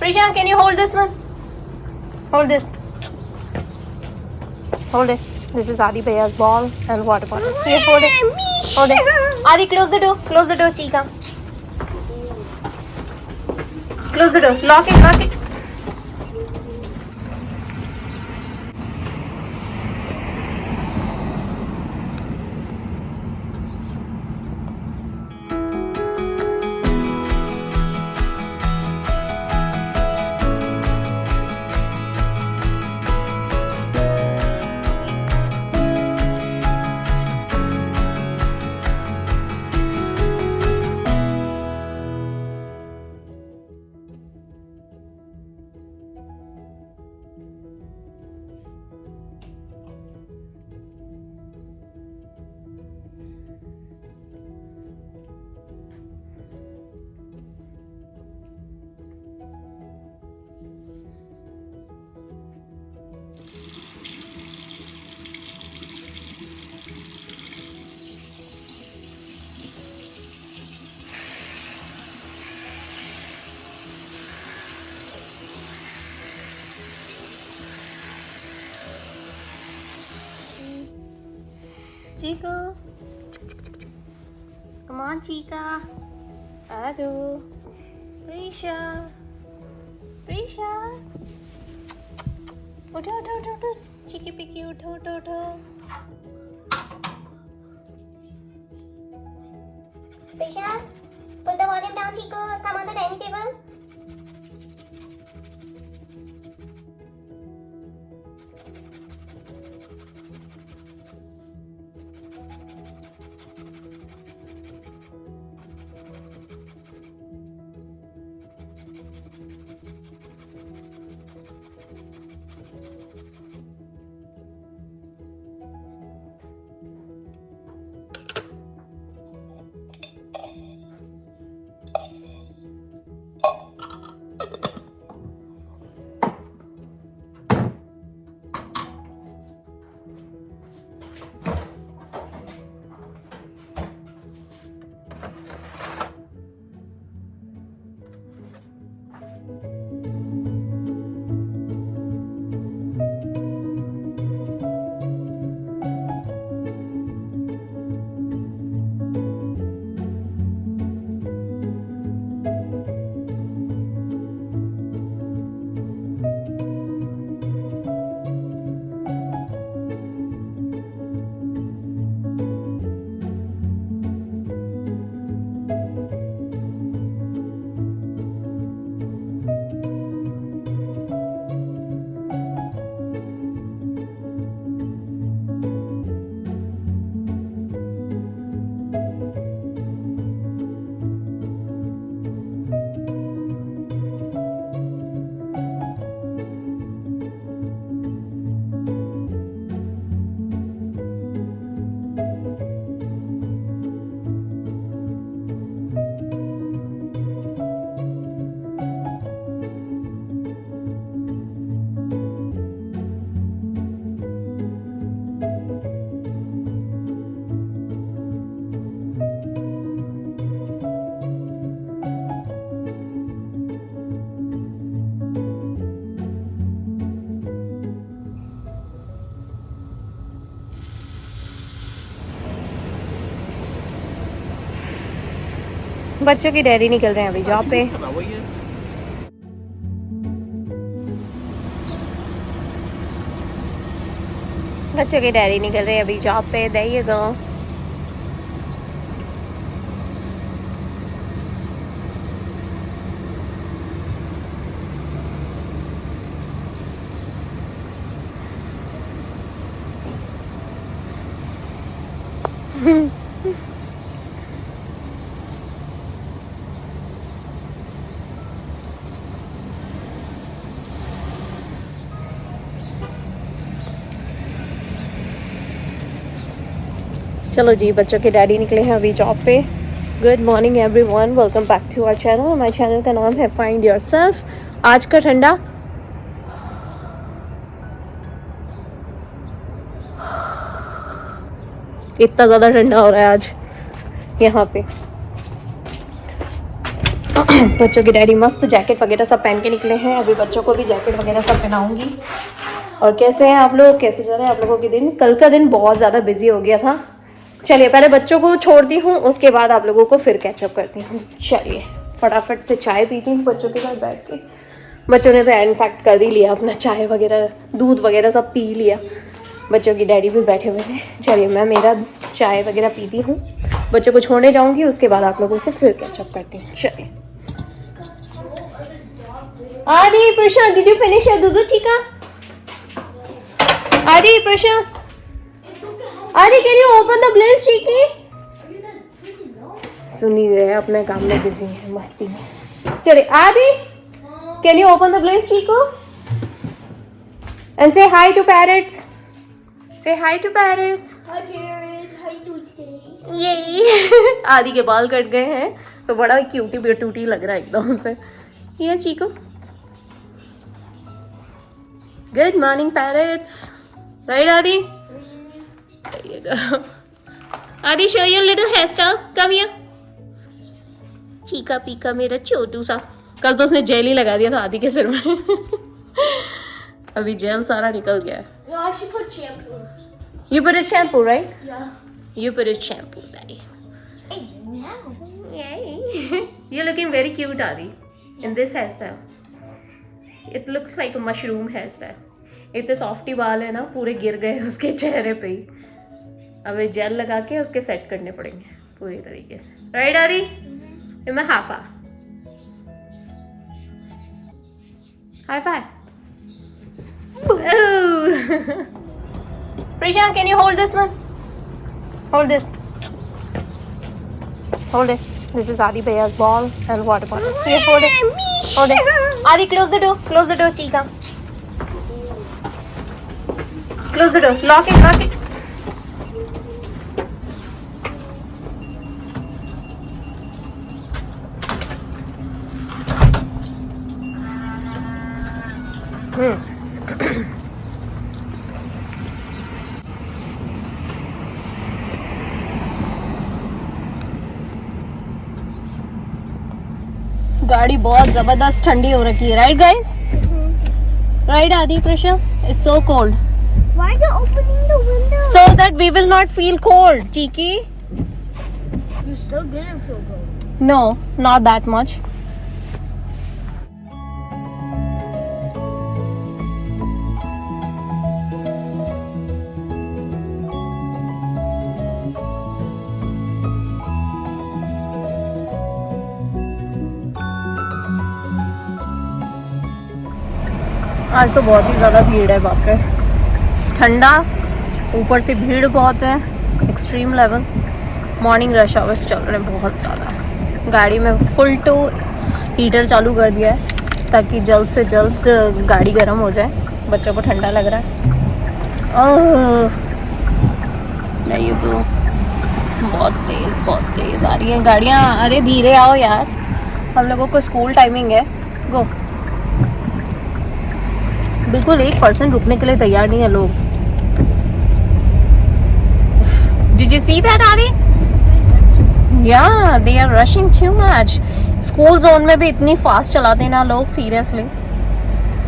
Prisha, can you hold this one? Hold this. Hold it. This is Adi Bhaiya's ball and water bottle. Here, hold it. Hold it. Adi, close the door. Close the door, Chica. Close the door. Lock it. Lock it. Chico. Come on, Chica. Adu. Prisha. Prisha. Uठो उठो उठो उठो चिकी पिकी उठो उठो उठो Prisha, put the volume down, Chico. Come on the dining table. बच्चों की daddy निकल रहे हैं अभी जॉब पे बच्चों के डैडी निकल रहे हैं अभी जॉब पे there you go चलो जी बच्चों के डैडी निकले हैं अभी जॉब पे good morning everyone welcome back to our channel हमारे चैनल का नाम है फाइंड योरसेल्फ आज का ठंडा इतना ज़्यादा ठंडा हो रहा है आज यहाँ पे बच्चों की डैडी मस्त जैकेट वगैरह सब पहन के निकले हैं। अभी बच्चों को भी जैकेट वगैरह सब पहनाऊंगी। और कैसे हैं आप लोग, कैसे जा रहे हैं आप लोगों के दिन? कल का दिन बहुत ज़्यादा बिजी हो गया था। चलिए पहले बच्चों को छोड़ती हूँ, उसके बाद आप लोगों को फिर कैचअप करती हूँ। चलिए फटाफट से चाय पीती हूँ बच्चों के साथ बैठ के। बच्चों ने तो इनफैक्ट कर ही लिया अपना चाय वगैरह, दूध वगैरह सब पी लिया। बच्चों की डैडी भी बैठे हुए थे। चलिए मैं मेरा चाय वगैरह पीती हूँ, बच्चों को छोड़ने जाऊँगी, उसके बाद आप लोगों से फिर कैचअप करती हूँ। चलिए Aadi Prashant, did you finish your doodh Cheeka? Aadi Prashant, Aadi can you open the blinds Cheeki? सुन ही रहे, अपने काम में बिजी है, मस्ती में। चलिए Aadi, can you open the blinds Cheeko and say hi to parents? Say hi to parents. Hi parents, how you doing today? ये आदि के बाल कट गए हैं तो बड़ा क्यूटी बेटूटी लग रहा है एकदम से। ये चीकू, गुड मॉर्निंग पैरट्स, राइट आदि? There you go. आदि show your little hairstyle, come here. Chica पीका मेरा छोटू सा। कल तो उसने जेल ही लगा दिया था आदि के सिर में। अभी जेल सारा निकल गया है। No, I should put shampoo. You put a shampoo, right? Yeah. You put a shampoo, Daddy. Hey, now. Yay! You're looking very cute, Adi, in this hairstyle. It looks like a mushroom hairstyle. इतने softy बाल है ना, पूरे गिर गए उसके चेहरे पे ही। अब ये जेल लगा के उसके सेट करने पड़ेंगे पूरी तरीके से, राइट आदि? मैं हाफा high five. Prishant, can you hold this one? Hold this. Hold it. This is Adi Bhaiya's ball and water bottle. Here, hold it. Hold it. Adi, close the door. Close the door, Chika. Close the door. Lock it. Lock it. गाड़ी बहुत जबरदस्त ठंडी हो रखी है, right guys? Right आदि Prussia? It's so cold. Why are you opening the window? So that we will not feel cold, Chiki. You're still gonna feel cold. No, not that much. आज तो बहुत ही ज़्यादा भीड़ है, बाप रे। ठंडा, ऊपर से भीड़ बहुत है, extreme level. Morning rush hours चल रहे हैं बहुत ज़्यादा। गाड़ी में फुल टू हीटर चालू कर दिया है ताकि जल्द से जल्द गाड़ी गर्म हो जाए। बच्चों को ठंडा लग रहा है। ओह नहीं, बहुत तेज़ आ रही हैं गाड़ियाँ। अरे धीरे आओ यार, हम लोगों को स्कूल टाइमिंग है। गो। बिल्कुल 1% रुकने के लिए तैयार नहीं है लोग। Did you see that, Adi? Yeah, they are rushing too much. School zone में भी इतनी फास्ट चलाते हैं ना लोग, सीरियसली।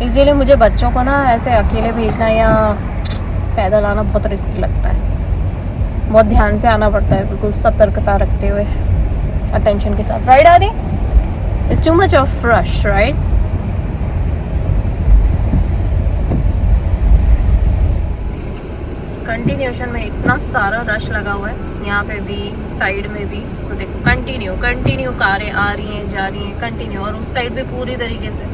इसीलिए मुझे बच्चों को ना ऐसे अकेले भेजना या पैदल आना बहुत रिस्की लगता है। बहुत ध्यान से आना पड़ता है, बिल्कुल सतर्कता रखते हुए, अटेंशन के साथ, राइट आदि? It's too much of rush, right? Continuation में इतना सारा रश लगा हुआ है, यहाँ पे भी, साइड में भी। तो देखो कंटिन्यू कारें आ रही हैं, जा रही हैं, कंटिन्यू। और उस साइड भी पूरी तरीके से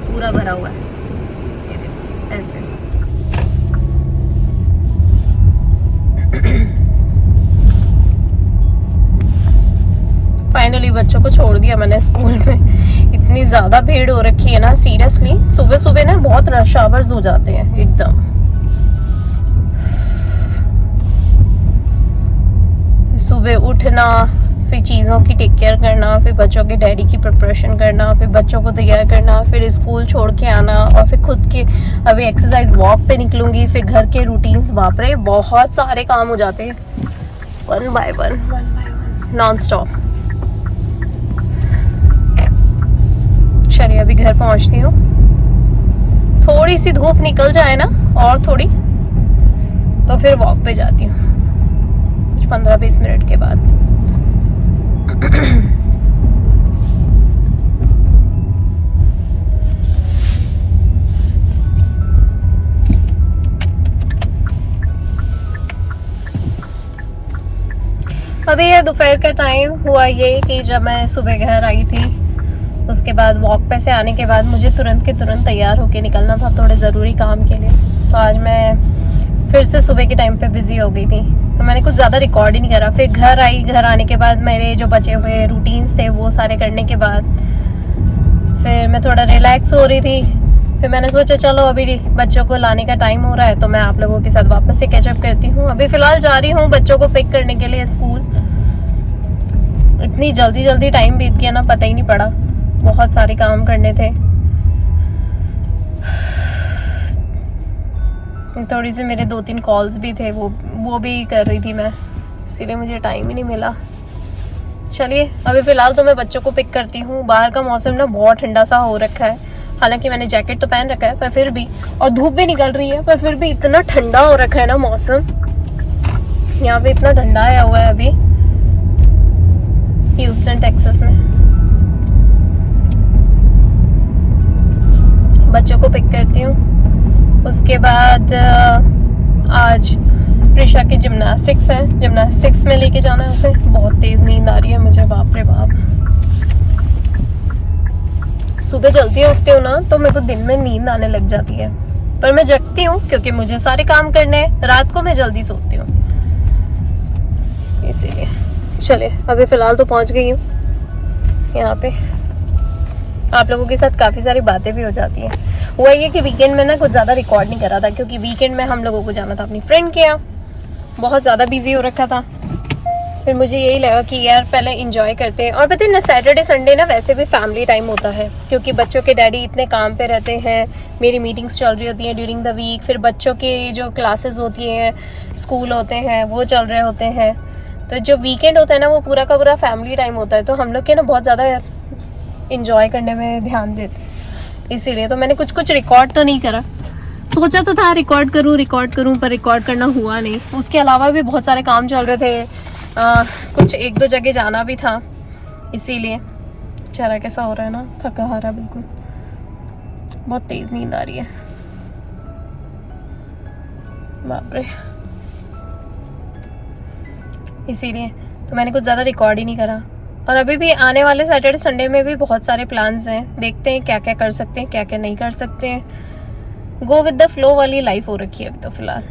पूरा भरा हुआ है, ये देखो ऐसे। फाइनली बच्चों को छोड़ दिया मैंने स्कूल में। इतनी ज़्यादा भीड़ हो रखी है ना, सीरियसली। सुबह सुबह ना बहुत रश आवर्स हो जाते हैं एकदम। सुबह उठना, फिर चीज़ों की टेक केयर करना, फिर बच्चों के डैडी की प्रिपरेशन करना, फिर बच्चों को तैयार करना, फिर स्कूल छोड़ के आना, और फिर खुद के अभी एक्सरसाइज वॉक पे निकलूंगी, फिर घर के रूटीन्स। बाप रे, बहुत सारे काम हो जाते हैं, one by one non stop. चलिए अभी घर पहुंचती हूँ, थोड़ी सी धूप निकल जाए ना और थोड़ी, तो फिर वॉक पे जाती हूँ कुछ 15-20 मिनट के बाद। अभी है दोपहर का टाइम हुआ ये कि जब मैं सुबह घर आई थी, उसके बाद वॉक पे से आने के बाद मुझे तुरंत के तुरंत तैयार होके निकलना था थोड़े ज़रूरी काम के लिए। तो आज मैं फिर से सुबह के टाइम पे बिज़ी हो गई थी, तो मैंने कुछ ज़्यादा रिकॉर्ड ही नहीं करा। फिर घर आई, घर आने के बाद मेरे जो बचे हुए रूटीन्स थे वो सारे करने के बाद फिर मैं थोड़ा रिलैक्स हो रही थी। फिर मैंने सोचा चलो अभी बच्चों को लाने का टाइम हो रहा है तो मैं आप लोगों के साथ वापस से कैचअप करती हूँ। अभी फ़िलहाल जा रही हूँ बच्चों को पिक करने के लिए स्कूल। इतनी जल्दी टाइम बीत गया ना, पता ही नहीं पड़ा, बहुत सारे काम करने थे। थोड़ी सी मेरे 2-3 कॉल्स भी थे, वो भी कर रही थी मैं, इसीलिए मुझे टाइम ही नहीं मिला। चलिए अभी फ़िलहाल तो मैं बच्चों को पिक करती हूँ। बाहर का मौसम ना बहुत ठंडा सा हो रखा है, हालांकि मैंने जैकेट तो पहन रखा है पर फिर भी, और धूप भी निकल रही है पर फिर भी इतना ठंडा हो रखा है ना मौसम। यहाँ पे इतना ठंडा आया हुआ है अभी ह्यूस्टन टेक्सास में। बच्चों को पिक करती हूँ, उसके बाद आज प्रिशा की जिम्नास्टिक्स है, जिम्नास्टिक्स में लेके जाना है उसे। बहुत तेज नींद आ रही है मुझे, बाप रे बाप। सुबह जल्दी उठती हूँ ना तो मेरे को दिन में नींद आने लग जाती है, पर मैं जगती हूँ क्योंकि मुझे सारे काम करने हैं। रात को मैं जल्दी सोती हूँ इसीलिए। चलिए अभी फ़िलहाल तो पहुँच गई हूँ यहाँ पे। आप लोगों के साथ काफ़ी सारी बातें भी हो जाती हैं। हुआ ये कि वीकेंड में ना कुछ ज़्यादा रिकॉर्ड नहीं करा था, क्योंकि वीकेंड में हम लोगों को जाना था अपनी फ्रेंड के यहाँ, बहुत ज़्यादा बिजी हो रखा था। फिर मुझे यही लगा कि यार पहले इंजॉय करते हैं। और पता है ना, सैटरडे संडे ना वैसे भी फैमिली टाइम होता है, क्योंकि बच्चों के डैडी इतने काम पे रहते हैं, मेरी मीटिंग्स चल रही होती हैं ड्यूरिंग द वीक, फिर बच्चों की जो क्लासेस होती हैं, स्कूल होते हैं, वो चल रहे होते हैं। तो जो वीकेंड होता है ना वो पूरा का पूरा फैमिली टाइम होता है, तो हम लोग के ना बहुत ज़्यादा इंजॉय करने में ध्यान देते हैं। इसीलिए तो मैंने कुछ रिकॉर्ड तो नहीं करा, सोचा तो था रिकॉर्ड करूं पर रिकॉर्ड करना हुआ नहीं। उसके अलावा भी बहुत सारे काम चल रहे थे, कुछ 1-2 जगह जाना भी था, इसीलिए। चेहरा कैसा हो रहा है ना, थका हारा बिल्कुल, बहुत तेज़ नींद आ रही है, बाप रे। इसीलिए तो मैंने कुछ ज़्यादा रिकॉर्ड ही नहीं करा। और अभी भी आने वाले सैटरडे संडे में भी बहुत सारे प्लान्स हैं, देखते हैं क्या क्या कर सकते हैं, क्या क्या नहीं कर सकते हैं। गो विद द फ्लो वाली लाइफ हो रखी है अभी तो फ़िलहाल।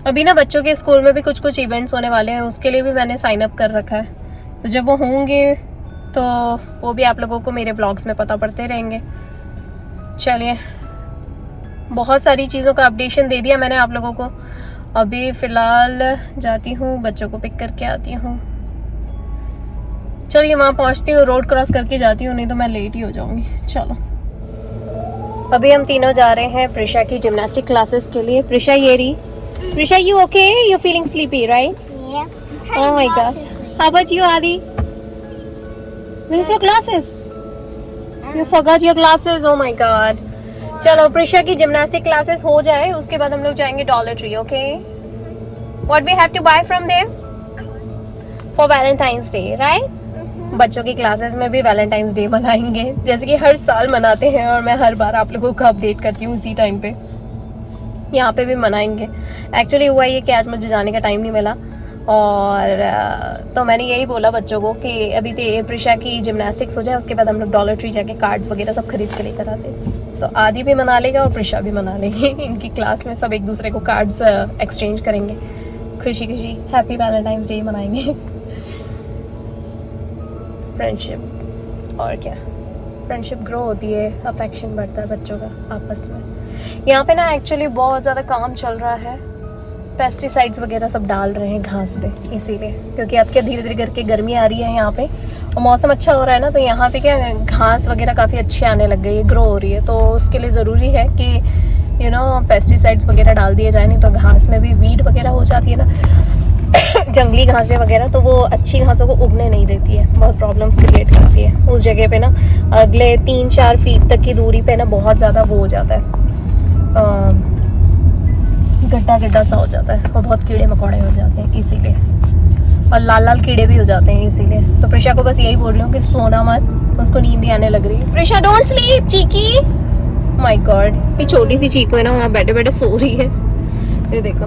अभी ना बच्चों के स्कूल में भी कुछ इवेंट्स होने वाले हैं, उसके लिए भी मैंने साइन अप कर रखा है, तो जब वो होंगे तो वो भी आप लोगों को मेरे ब्लॉग्स में पता पड़ते रहेंगे। चलिए बहुत सारी चीज़ों का अपडेशन दे दिया मैंने आप लोगों को। अभी फ़िलहाल जाती हूँ, बच्चों को पिक करके आती हूँ। चलिए वहाँ पहुँचती हूँ, रोड क्रॉस करके जाती हूँ, नहीं तो मैं लेट ही हो जाऊँगी। चलो अभी हम तीनों जा रहे हैं प्रिशा की जिम्नास्टिक क्लासेस के लिए। प्रिशा ये रही। Prisha, you okay? You're feeling sleepy, right? Yeah. Oh my God. How about you, Adi? Where is your glasses? You forgot your glasses. Oh my God. चलो प्रिशा की जिम्नास्टिक क्लासेस हो जाए, उसके बाद हम लोग जाएंगे dollar tree, okay? What we have to buy from there? For Valentine's Day, right? बच्चों की क्लासेस में भी वैलेंटाइंस डे मनाएंगे, जैसे कि हर साल मनाते हैं, और मैं हर बार आप लोगों को अपडेट करती हूँ उसी टाइम पे। यहाँ पे भी मनाएंगे। एक्चुअली हुआ ये कि आज मुझे जाने का टाइम नहीं मिला, और तो मैंने यही बोला बच्चों को कि अभी तो प्रिशा की जिम्नास्टिक्स हो जाए, उसके बाद हम लोग डॉलर ट्री जाके कार्ड्स वगैरह सब खरीद के लेकर आते। तो आदि भी मना लेगा और प्रिशा भी मना लेगी। इनकी क्लास में सब एक दूसरे को कार्ड्स एक्सचेंज करेंगे, खुशी खुशी हैप्पी वैलेंटाइंस डे मनाएंगे। फ्रेंडशिप, और क्या, फ्रेंडशिप ग्रो होती है, अफेक्शन बढ़ता है बच्चों का आपस में। यहाँ पे ना एक्चुअली बहुत ज़्यादा काम चल रहा है, पेस्टिसाइड्स वगैरह सब डाल रहे हैं घास पे, इसीलिए, क्योंकि अब क्या धीरे धीरे करके गर्मी आ रही है यहाँ पे और मौसम अच्छा हो रहा है ना, तो यहाँ पे क्या घास वगैरह काफ़ी अच्छी आने लग गई है, ग्रो हो रही है। तो उसके लिए ज़रूरी है कि पेस्टिसाइड्स वगैरह डाल दिए जाए, नहीं तो घास में भी वीड वगैरह हो जाती है ना, जंगली घासें वगैरह, तो वो अच्छी घासों को उगने नहीं देती है, बहुत प्रॉब्लम्स क्रिएट करती है। उस जगह पे ना अगले 3-4 फीट तक की दूरी पे ना बहुत ज़्यादा वो हो जाता है, गड्ढा गड्ढा सा हो जाता है और बहुत कीड़े मकोड़े हो जाते हैं इसीलिए, और लाल लाल कीड़े भी हो जाते हैं इसीलिए। तो प्रिशा को बस यही बोल रही हूँ कि सोना मत, उसको नींद ही आने लग रही है। Prisha don't sleep cheeky, my God इतनी छोटी सी चीकू है ना, वहाँ बैठे बैठे सो रही है, ये देखो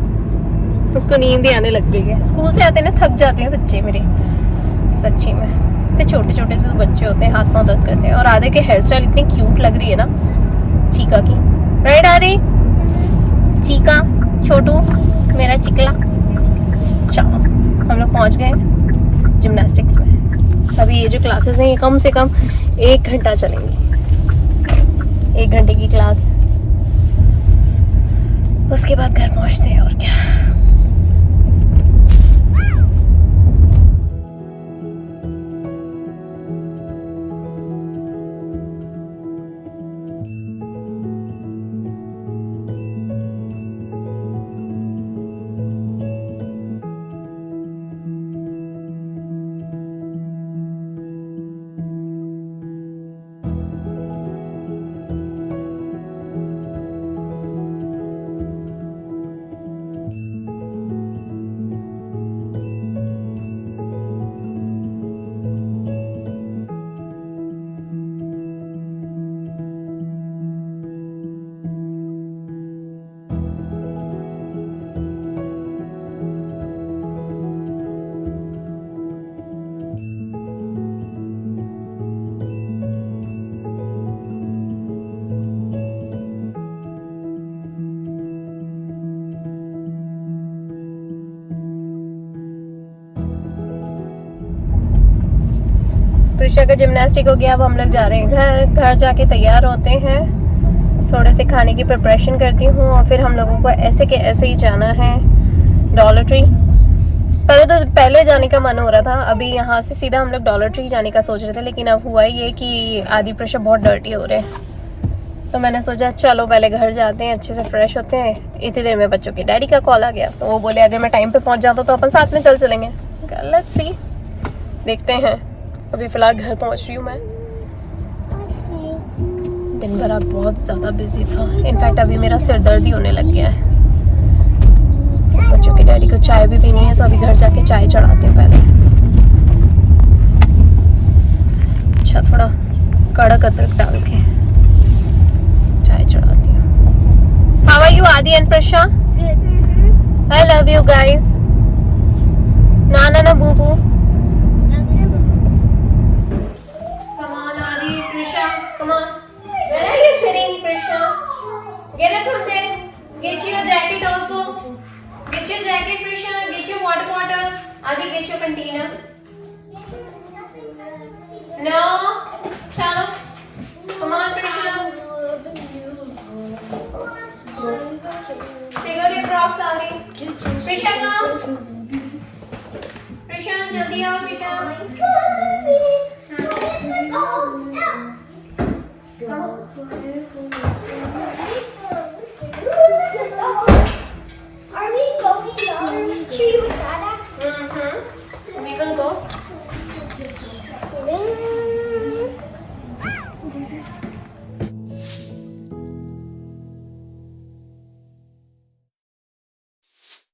उसको नींद ही आने लग गई है। स्कूल से आते ना थक जाते हैं बच्चे मेरे, सच्ची में इतने छोटे छोटे से तो बच्चे होते हैं, हाथ पाँव दर्द करते हैं। और आधे के हेयर स्टाइल इतनी क्यूट लग रही है ना चीका की, राइट आदि? चीका छोटू मेरा चिकला। चलो हम लोग पहुंच गए जिम्नास्टिक्स में। अभी ये जो क्लासेस हैं ये कम से कम 1 घंटा चलेंगी, 1 घंटे की क्लास, उसके बाद घर पहुंचते हैं और क्या। प्रिशा का जिम्नास्टिक हो गया, अब हम लोग जा रहे हैं घर। घर जाके तैयार होते हैं, थोड़े से खाने की प्रिपरेशन करती हूँ और फिर हम लोगों को ऐसे के ऐसे ही जाना है डॉलर ट्री। पहले जाने का मन हो रहा था, अभी यहाँ से सीधा हम लोग डॉलर ट्री जाने का सोच रहे थे, लेकिन अब हुआ ये कि आदि प्रिशा बहुत डर्टी हो रहे हैं, तो मैंने सोचा चलो पहले घर जाते हैं, अच्छे से फ्रेश होते हैं। इतनी देर में बच्चों के डैडी का कॉल आ गया, तो वो बोले अगर मैं टाइम पे पहुँच जाता तो अपन साथ में चल चलेंगे। लेट्स सी, देखते हैं। अभी फ़िलहाल घर पहुँच रही हूँ मैं। दिन भर अब बहुत ज़्यादा बिजी था, इनफैक्ट अभी मेरा सिर दर्द ही होने लग गया है। बच्चों के डैडी को चाय भी पीनी है, तो अभी घर जाके चाय चढ़ाते हैं पहले। अच्छा थोड़ा कड़क अदरक डाल के चाय चढ़ाती हूँ। हाउ आर यू आदि and Prussia? I love you guys. नाना ना बूबू। Come on. Where are you sitting, Prisha? Get up from there. Get your jacket also. Get your jacket, Prisha. Get your water bottle. Adi, get your container. No. Chalo. Come on, Prisha. Take out your Crocs, Adi. Prisha, come. Prisha, jaldi आओ बेटा. Are we going down the tree with Dada? We will go.